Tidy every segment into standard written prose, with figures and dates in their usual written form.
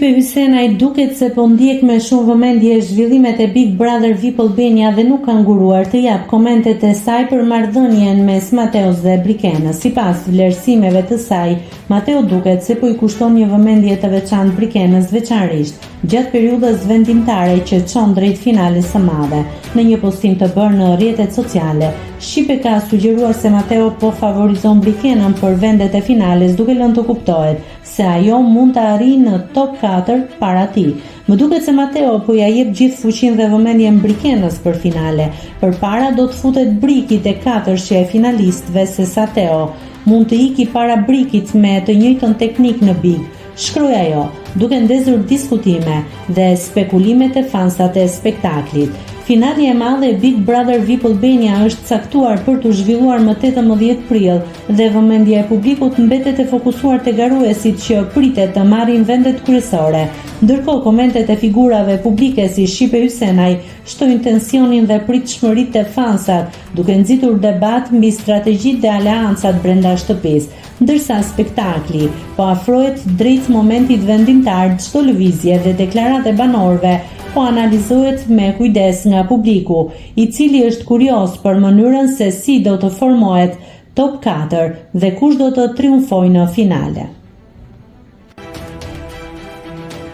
Shqipe Hysenaj duket se po ndjek me shumë vëmendje zhvillimet e Big Brother VIP Albania dhe nuk ka nguruar të jap komentet e saj për marrëdhënien mes Mateos dhe Brikenës. Sipas vlerësimeve të saj, Mateo duket se po i kushton një vëmendje të veçantë Brikenës, veçanërisht gjatë periudhës vendimtare që çon drejt finales së madhe. Në një postim të bërë në rrjetet sociale, Shqipe ka sugjeruar se Mateo po favorizon Brikenën për vendet e finales, duke lënë të kuptohet se ajo mund të arrijë në top 4 para tij. Më duket se Mateo po ja jep gjithë fuqinë dhe vëmendjen Brikenës për finale. Përpara do të futet Brikit e katërshja e finalistëve, se Sateo mund të iki para Brikit me të njëjtën teknik në Big. Shkroi ajo, duke ndezur diskutime dhe spekulimet e fansat e spektaklit. Finali e madhe e Big Brother VIP Albania është caktuar për të zhvilluar më 18 prill dhe vëmendja e publikut mbetet e fokusuar te garuesit që pritet të marrin vendet kryesore. Ndërkohë komentet e figurave publike si Shqipe Hysenaj shtojnë tensionin dhe pritshmëritë të fansat, duke nxitur debat mbi strategjitë dhe aleancat brenda shtëpisë. Ndërsa spektakli po afrohet drejt momentit vendimtar, çdo lëvizje dhe deklaratë e banorëve po analizohet me kujdes nga publiku, i cili është kurioz për mënyrën se si do të formohet top 4 dhe kush do të triumfojë në finale.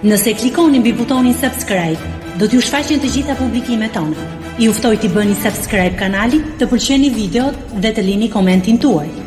Nëse klikoni mbi butonin subscribe, do t'ju shfaqen të gjitha publikimet tona. Ju ftoj t'i bëni subscribe kanalit, të pëlqeni videot dhe të lini komentin tuaj.